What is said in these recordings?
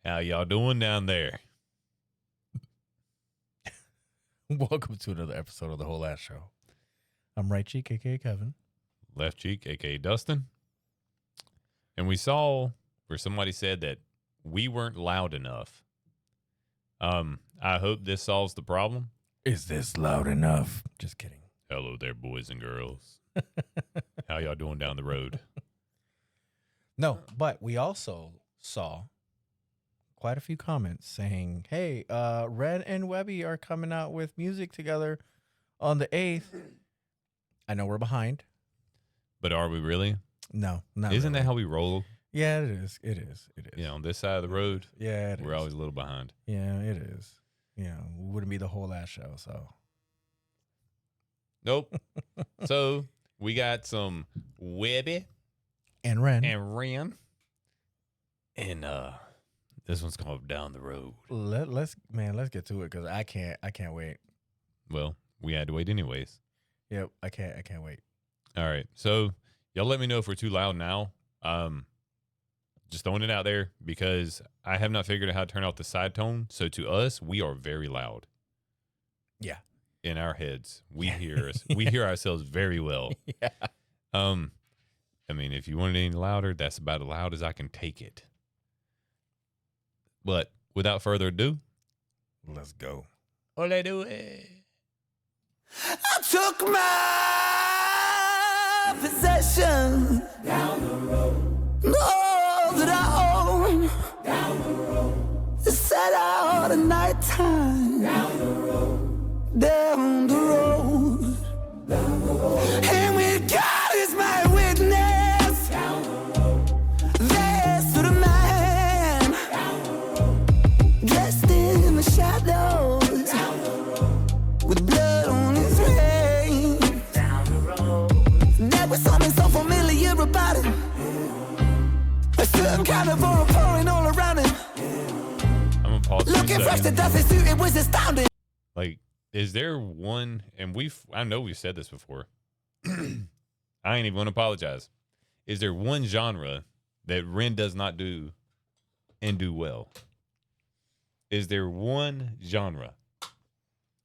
How y'all doing down there? Welcome to another episode of the Whole Ass Show. I'm Right Cheek, aka Kevin. Left cheek, aka Dustin. And we saw where somebody said that we weren't loud enough. I hope this solves the problem. Is this loud enough? Just kidding. Hello there, boys and girls. How y'all doing down the road? No, but we also saw quite a few comments saying, hey, Ren and Webby are coming out with music together on the 8th. I know we're behind. But are we really? No, not Isn't really. that how we roll? Yeah, it is. It is. It is. You know, on this side of the road, Yeah, we're always a little behind. Yeah, it is. You know, we wouldn't be the Whole Ass Show, so. Nope. So we got some Webby And Ren. and Ren. And this one's called Down the Road. Let's get to it because I can't wait. Well, we had to wait anyways. Yep, I can't wait. All right. So y'all let me know if we're too loud now. Just throwing it out there because I have not figured out how to turn off the side tone. So to us, we are very loud. Yeah. In our heads. We hear us. We hear ourselves very well. Yeah. I mean, if you want it any louder, that's about as loud as I can take it. But without further ado, Let's go. ole do it. I took my possession down the road. All that I own down the road. Set out at nighttime down the road. Down the road. Down the road. And with God as my witness down the road. There stood a man down the road. Dressed in the shadows down the road. With blood on his veins down the road. There was something so familiar about him. A certain kind of aura pouring all around him. I'm going to pause for a Looking fresh to second. death, his suit, it was astounding. Like, is there one, and I know we've said this before. I ain't even going to apologize. Is there one genre that Ren does not do and do well? Is there one genre?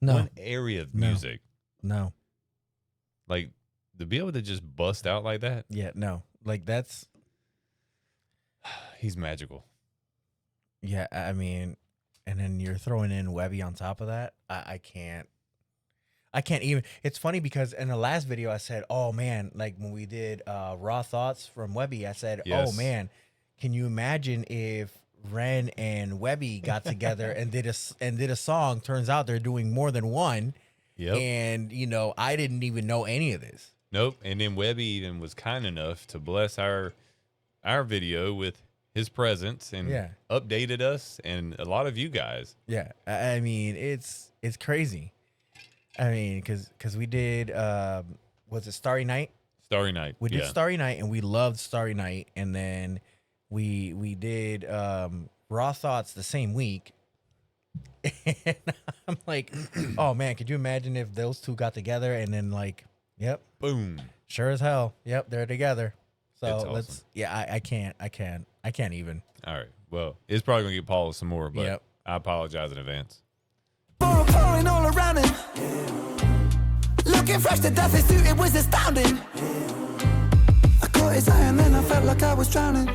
No. One area of No. music? No. Like, to be able to just bust out like that, Yeah, no. Like that's he's magical. yeah, I mean, and then you're throwing in Webby on top of that. I can't even. It's funny because in the last video I said, oh man, like when we did Raw Thoughts from Webby, I said, Yes. oh man, can you imagine if Ren and Webby got together and did a song? Turns out they're doing more than one. Yep. And you know, I didn't even know any of this. Nope. And then Webby even was kind enough to bless our video with his presence and Yeah. updated us and a lot of you guys. Yeah, I mean it's crazy. I mean, because we did was it Starry Night? Starry Night. We did yeah. Starry Night and we loved Starry Night, and then we did Raw Thoughts the same week. And I'm like, oh man, could you imagine if those two got together and then like, yep, Boom. sure as hell, yep, they're together. So It's let's awesome. yeah, I can't even. All right. Well, it's probably going to get paused some more, but Yep. I apologize in advance. Aura pouring all around him. Looking fresh to death, his suit, it was astounding. I caught his eye and then I felt like I was drowning.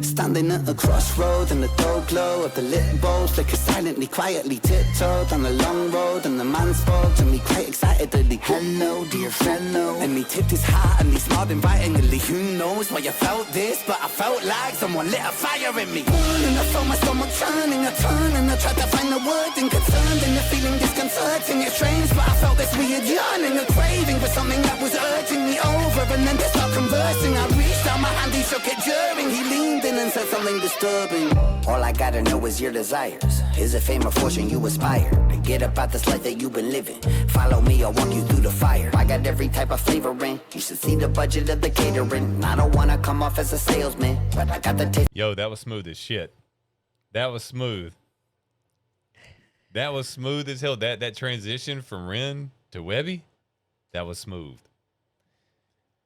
Standing at a crossroad and the dull glow of the lit bowl flicker silently, quietly tiptoed on the long road, and the man spoke to me quite excitedly. Hello, dear fellow. And he tipped his hat and he smiled invitingly. Who knows why you felt this, but I felt like someone lit a fire in me. And I felt my stomach turning, I turned and I tried to find the word and concerned, and the feeling disconcerting. It's strange, but I felt this weird yearning, a craving for something that was urging me over, and then to start conversing. I reached out my hand, he shook it during. He leaned in and said something disturbing. All I gotta know is your desires. Is it fame or fortune you aspire? To get about this life that you've been living. Follow me, I'll walk you through the fire. I got every type of flavor in. You should see the budget of the catering. I don't wanna come off as a salesman, but I got the taste. Yo, that was smooth as shit. That was smooth. That was smooth as hell. That transition from Ren to Webby, that was smooth.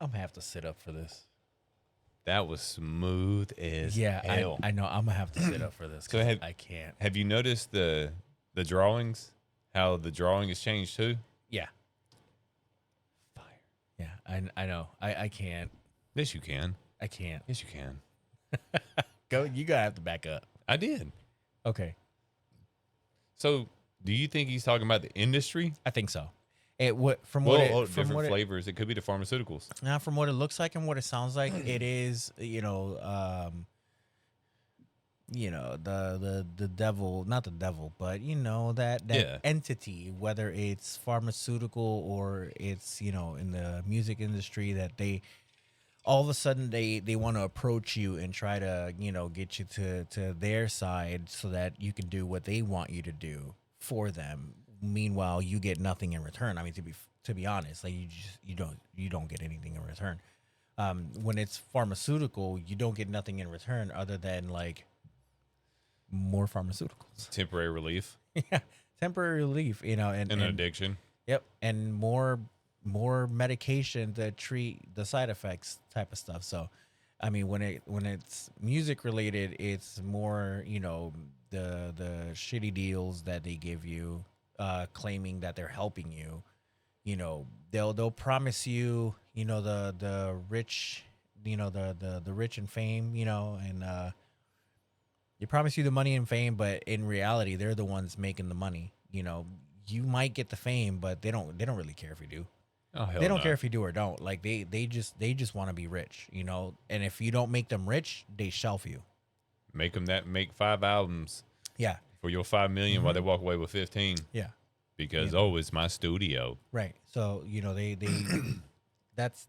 I'm gonna have to sit up for this. That was smooth as hell. I know. I'm gonna have to sit up for this So because I can't. Have you noticed the drawings? How the drawing has changed too? Yeah. Fire. Yeah, I know. I can't. Yes, you can. I can't. Yes, you can. Go. You gotta have to back up. I did. Okay. So, do you think he's talking about the industry? I think so. It Different flavors. It could be the pharmaceuticals. Now, from what it looks like and what it sounds like, it is the devil, not the devil, but that entity, whether it's pharmaceutical or it's in the music industry, that they all of a sudden they want to approach you and try to get you to their side so that you can do what they want you to do for them. Meanwhile, you get nothing in return. I mean, to be honest, like you don't get anything in return. When it's pharmaceutical, you don't get nothing in return other than like more pharmaceuticals, Temporary relief. yeah, temporary relief. And Addiction. Yep, and more medication to treat the side effects type of stuff. So, I mean, when it's music related, it's more the shitty deals that they give you. Claiming that they're helping you, they'll promise you, the rich, the rich and fame, and they promise you the money and fame, but in reality, they're the ones making the money. You might get the fame, but they don't really care if you do. Oh, hell they don't no. care if you do or don't. Like they just want to be rich, and if you don't make them rich, they shelf you. Make 5 albums. Yeah. For your 5 million while they walk away with 15. Yeah. Because it's my studio. Right. So, they that's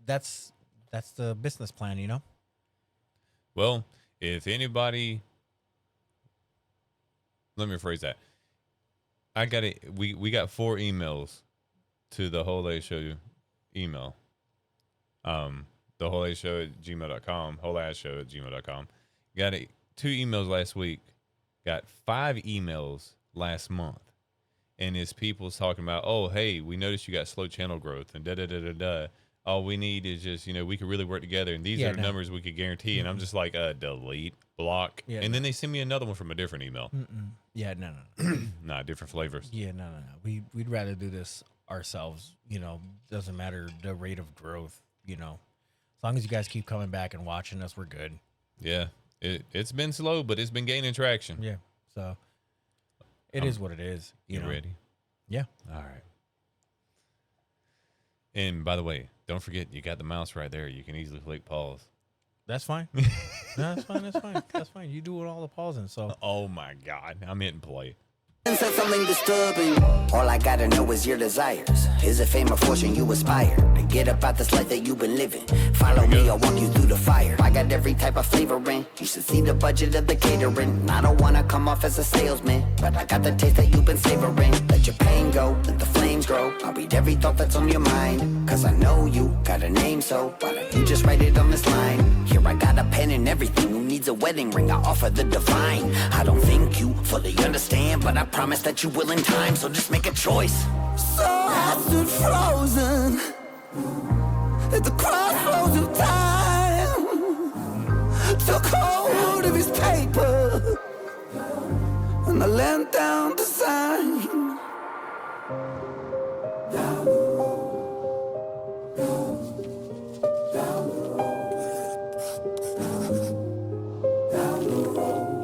the business plan, Well, if anybody, let me rephrase that. We got 4 emails to the Whole A Show email. The Whole A Show at gmail.com, wholeassshow@gmail.com. Got 2 emails last week. Got 5 emails last month, and it's people's talking about, oh, hey, we noticed you got slow channel growth, and da-da-da-da-da. All we need is just, we could really work together, and these are the numbers we could guarantee. And I'm just like, delete, block. Yeah, and then they send me another one from a different email. Yeah, no. Nah, different flavors. Yeah, no. We'd rather do this ourselves, doesn't matter the rate of growth, as long as you guys keep coming back and watching us, we're good. Yeah. It's been slow, but it's been gaining traction. Yeah. So it is what it is. You ready? Yeah. All right. And by the way, don't forget, you got the mouse right there. You can easily click pause. That's fine. No, that's fine. That's fine. You do all the pausing. So. Oh my God. I'm hitting play. Said something disturbing. All I gotta know is your desires. Is it fame or fortune you aspire to get up out this life that you've been living? Follow me, I'll walk you through the fire. I got every type of flavoring. You should see the budget of the catering. I don't wanna come off as a salesman, but I got the taste that you've been savoring. Let your pain go, let the flames grow. I'll read every thought that's on your mind, cause I know you got a name, so why don't you just write it on this line? Here I got a pen and everything. Who needs a wedding ring? I offer the divine. I don't think you fully understand, but I promise that you will in time, so just make a choice. So I stood frozen at the crossroads of time, took hold of his paper, and I leant down to sign.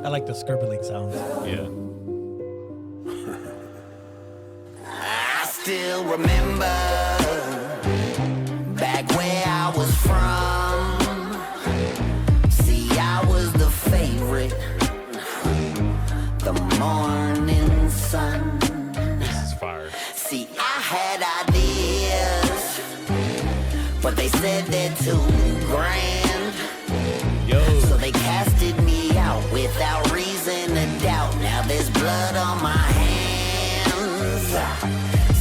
I like the scribbling sound. Yeah. I still remember back where I was from. See, I was the favorite, the morning sun. This is fire. See, I had ideas, but they said they're too grand. Yo. So they casted me out without reason to doubt. Now there's blood on my hands.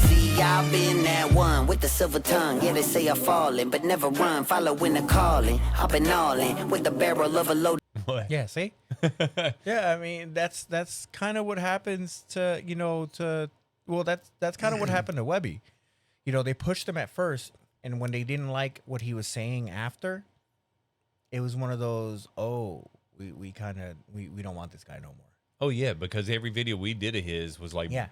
See, I've been that one with the silver tongue. Yeah, they say I'm falling, but never run. Following the calling. I've been all in with the barrel of a load. What? Yeah, see? Yeah, I mean, that's kind of what happens to, that's kind of what happened to Webby. They pushed him at first, and when they didn't like what he was saying after, it was one of those, oh, we kind of we don't want this guy no more. Oh yeah, because every video we did of his was like Yeah.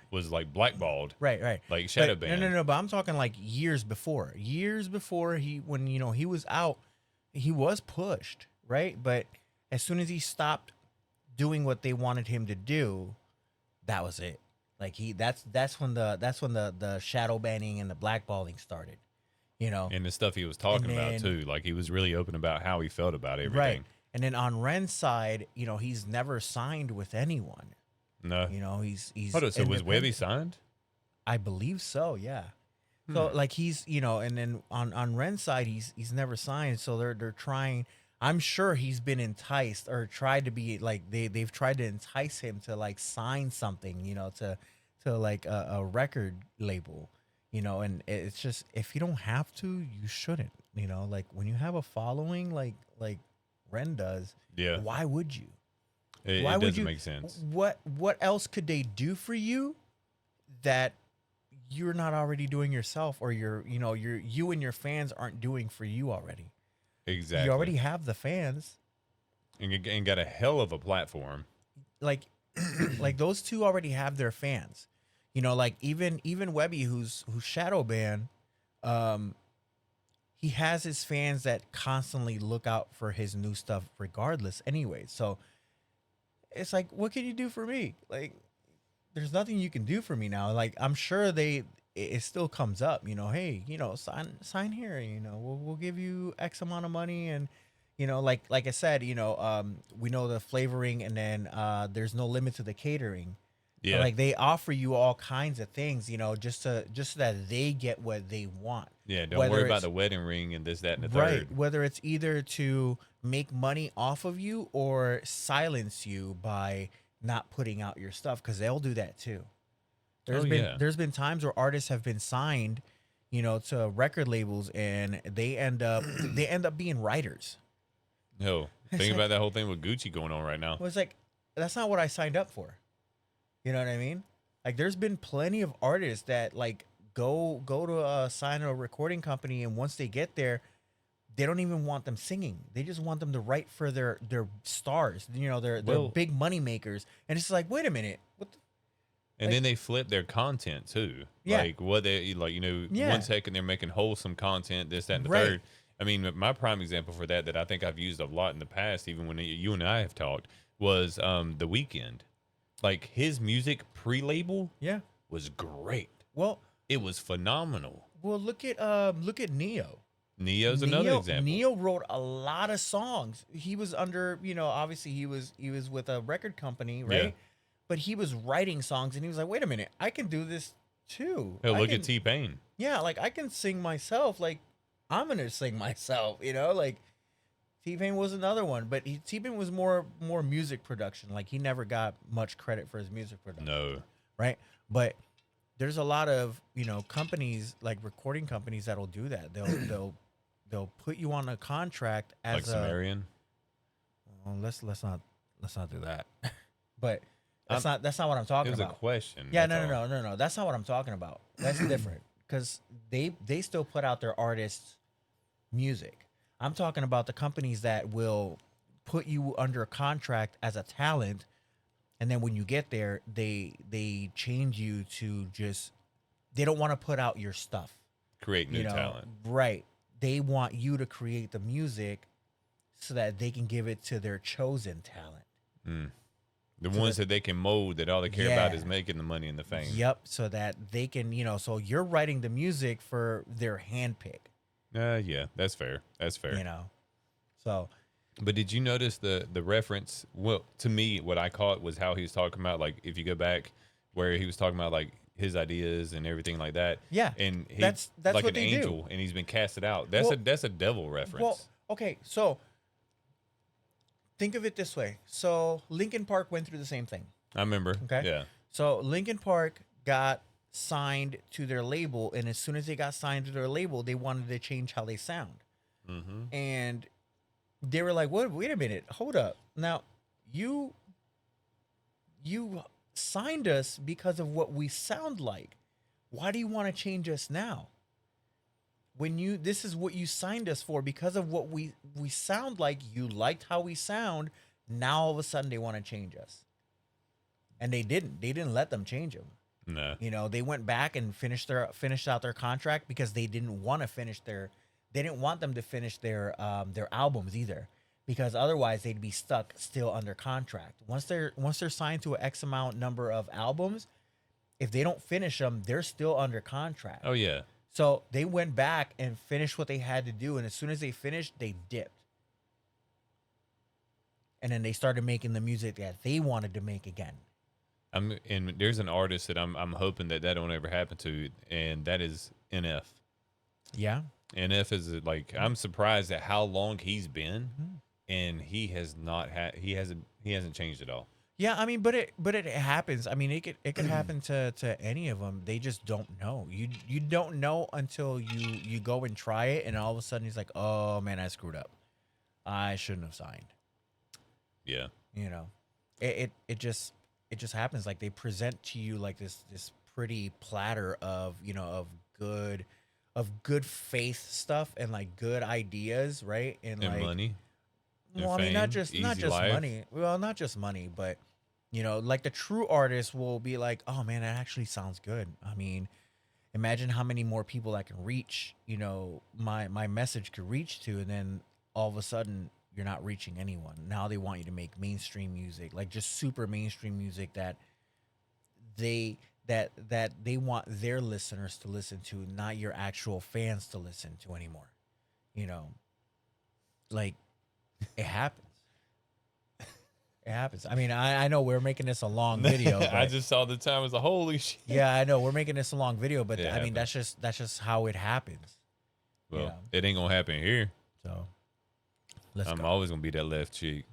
blackballed, Right. like shadow But, banned. no. But I'm talking like years before. Years before when he was out, he was pushed, right? But as soon as he stopped doing what they wanted him to do, that was it. Like that's when the shadow banning and the blackballing started. You know, And the stuff he was talking And about then- too, like he was really open about how he felt about everything. right? And then on Ren's side, he's never signed with anyone. No, He's hold on. So was independent. Webby signed? I believe so, yeah. So like he's and then on Ren's side he's never signed, so they're trying. I'm sure he's been enticed or tried to be like they've tried to entice him to like sign something, to like a record label, and it's just, if you don't have to, you shouldn't, like when you have a following like Ren does, Yeah, why would you? it Why would doesn't you? make sense. What else could they do for you that you're not already doing yourself, or you and your fans aren't doing for you already? Exactly. You already have the fans. and got a hell of a platform. Like like those two already have their fans. Like even Webby, who's shadow banned, he has his fans that constantly look out for his new stuff regardless anyway. So it's like, what can you do for me? Like, there's nothing you can do for me now. Like, I'm sure it still comes up, hey, sign here, we'll give you X amount of money. And, like I said, we know the flavoring, and then there's no limit to the catering. Yeah, Like they offer you all kinds of things, just so that they get what they want. yeah. Don't Whether worry about it's- the wedding ring and this, that, and the Right. third. Whether it's either to make money off of you or silence you by not putting out your stuff, because they'll do that too. There's been times where artists have been signed, to record labels, and they end up being writers. No, think about that whole thing with Gucci going on right now. Well, it's like, that's not what I signed up for. You know what I mean? Like, there's been plenty of artists that like go to sign a recording company, and once they get there, they don't even want them singing. They just want them to write for their stars, their big money makers. And it's like, wait a minute, what the? And then they flip their content too. Yeah. Like what they like, Yeah. 1 second they're making wholesome content, this, that, and the Right. third. I mean, my prime example for that I think I've used a lot in the past, even when you and I have talked, was The Weeknd. Like his music pre-label Yeah. was great. Well, It was phenomenal. look at Neo. Neo's another example. Neo wrote a lot of songs. He was under, obviously he was with a record company, right? Yeah. But he was writing songs, and he was like, wait a minute, I can do this too. Hell, I look can- at T-Pain. Yeah, like I can sing myself. Like, I'm gonna sing myself. Like T-Pain was another one, but T-Pain was more music production. Like he never got much credit for his music production. No. Right? But there's a lot of companies, like recording companies, that'll do that. They'll put you on a contract as Like Sumerian. Well, let's not do that. But that's not what I'm It talking was a about. question. Yeah, that's all. no. That's not what I'm talking about. That's different, because they still put out their artists' music. I'm talking about the companies that will put you under a contract as a talent, and then when you get there, they change you to just, they don't want to put out your stuff. Create new talent. Right? They want you to create the music so that they can give it to their chosen talent. The ones that they can mold, that all they care about Yeah. is making the money and the fame. Yep, so that they can, so you're writing the music for their handpick, Yeah, that's fair. That's fair. So But did you notice the reference? Well, to me, what I caught was how he was talking about, like, if you go back where he was talking about like his ideas and everything like that. Yeah, and he, that's like what an they do. angel, and he's been casted out. That's Well- that's a devil reference. Well, okay, so think of it this way. So Linkin Park went through the same thing. I remember. Okay. Yeah. So Linkin Park got signed to their label, and as soon as they got signed to their label, they wanted to change how they sound. Mm-hmm. And they were like, "What? Wait a minute, hold up. Now, you signed us because of what we sound like. Why do you want to change us now?" this is what you signed us for because of what we sound like. You liked how we sound. Now all of a sudden they want to change us, and they didn't let them change them. No. You know, they went back and finished out their contract because they didn't want to they didn't want them to finish their albums either, because otherwise they'd be stuck still under contract. Once they're signed to an X amount number of albums, if they don't finish them, they're still under contract. Oh yeah. So they went back and finished what they had to do, and as soon as they finished, they dipped. And then they started making the music that they wanted to make again. And there's an artist that I'm hoping that don't ever happen to, and that is NF. Yeah. NF is like, I'm surprised at how long he's been, and he has not he hasn't changed at all. Yeah, I mean, but it happens. I mean, it could happen to any of them. They just don't know. You don't know until you go and try it, and all of a sudden he's like, oh man, I screwed up. I shouldn't have signed. Yeah. You know, it just happens. Like they present to you like this pretty platter of, you know, of good faith stuff and like good ideas, right? And like money. Well, I mean, not just money. Well, not just money, but you know, like the true artist will be like, oh man, that actually sounds good. I mean, imagine how many more people I can reach, you know, my message could reach to, and then all of a sudden you're not reaching anyone. Now they want you to make mainstream music, like just super mainstream music that they want their listeners to listen to, not your actual fans to listen to anymore. You know, like it happens. It happens. I mean, I know we're making this a long video. But I just saw the time as a holy shit. yeah, I know we're making this a long video, but It I mean, happens. that's just how it happens. Well, Yeah. it ain't gonna happen here. So let's I'm go. always gonna be that left cheek.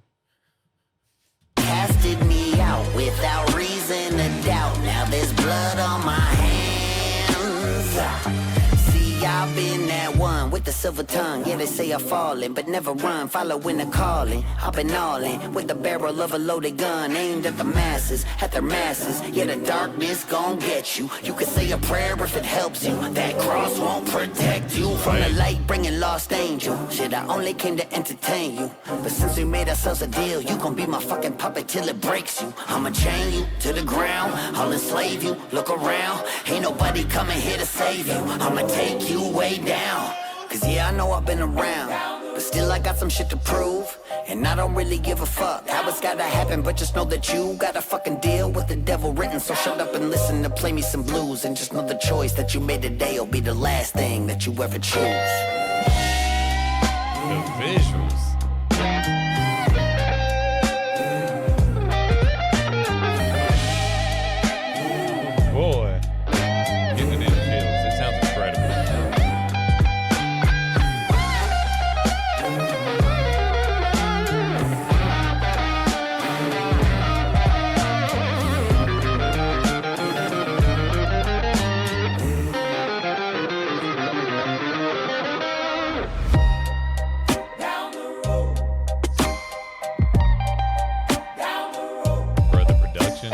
Casted me out without reason or doubt. Now there's blood on my hands. See, I've been that one with the silver tongue. Yeah, they say I'm falling, but never run. Following the calling. I've been all in with the barrel of a loaded gun aimed at the masses, at their masses. Yeah, the darkness gon' get you. You can say a prayer if it helps you. That cross won't protect you from the light, bringing lost angel. Shit, I only came to entertain you, but since we made ourselves a deal, you gon' be my fucking puppet till it breaks you. I'ma chain you to the ground, I'll enslave you. Look around, ain't nobody coming here to save you. I'ma take you way down, cause yeah, I know I've been around, but still I got some shit to prove, and I don't really give a fuck how it's gotta happen, but just know that you gotta fucking deal with the devil written. So shut up and listen to play me some blues, and just know the choice that you made today will be the last thing that you ever choose. The visuals. Boy, getting it in the feels. It sounds incredible. For the production,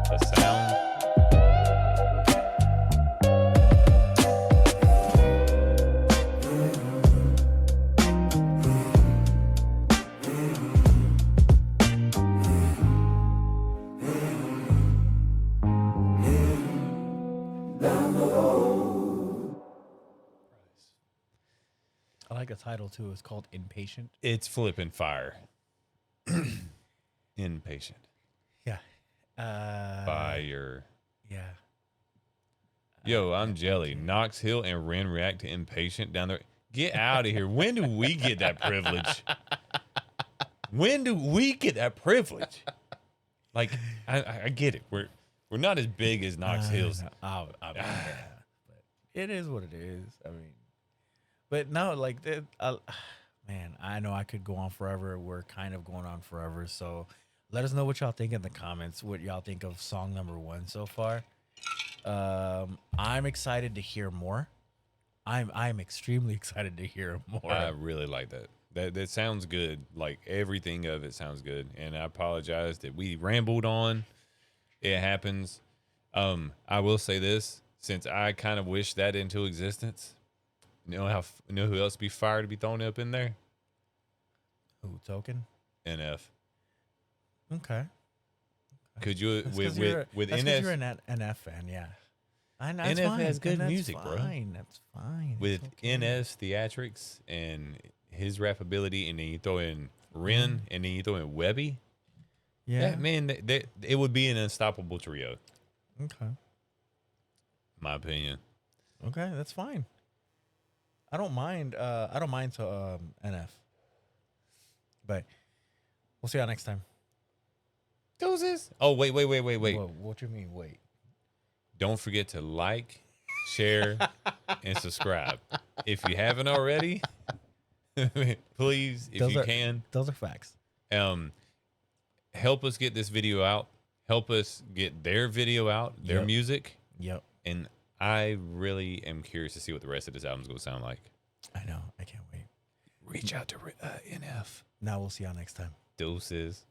the sound. I like the title too. It's called Inpatient. It's flipping fire. Inpatient. Yeah. Fire. Yeah. Yo, I'm jelly. Knox Hill and Ren react to Impatient down there. Get out of here. When do we get that privilege? When do we get that privilege? Like, I get it. We're not as big as Knox Hills. I mean, yeah, but it is what it is. I mean, but no, like, man, I know I could go on forever. We're kind of going on forever. So let us know what y'all think in the comments. What y'all think of song number 1 so far. I'm excited to hear more. I'm extremely excited to hear more. I really like that. That sounds good. Like, everything of it sounds good. And I apologize that we rambled on. It happens. I will say this. since I kind of wish that into existence, you know who else be fire to be thrown up in there? Ooh, Token. NF. Okay. Could you That's with 'cause you're NF? an NF fan, yeah. That's NF fine. has good and that's music, bro. fine. That's fine. With It's okay. NF's theatrics and his rap ability, and then you throw in Ren, and then you throw in Webby. Yeah. That, man, it would be an unstoppable trio. Okay. My opinion. Okay, that's fine. I don't mind. I don't mind to NF. But we'll see y'all next time. Doses. Oh, wait. Whoa, what you mean? Wait. Don't forget to like, share, and subscribe. If you haven't already, please, if Those you are- can, Those are facts. help us get this video out. Help us get their video out, their Yep. music. Yep. And I really am curious to see what the rest of this album's going to sound like. I know. I can't wait. Reach out to NF. Now we'll see y'all next time. Doses.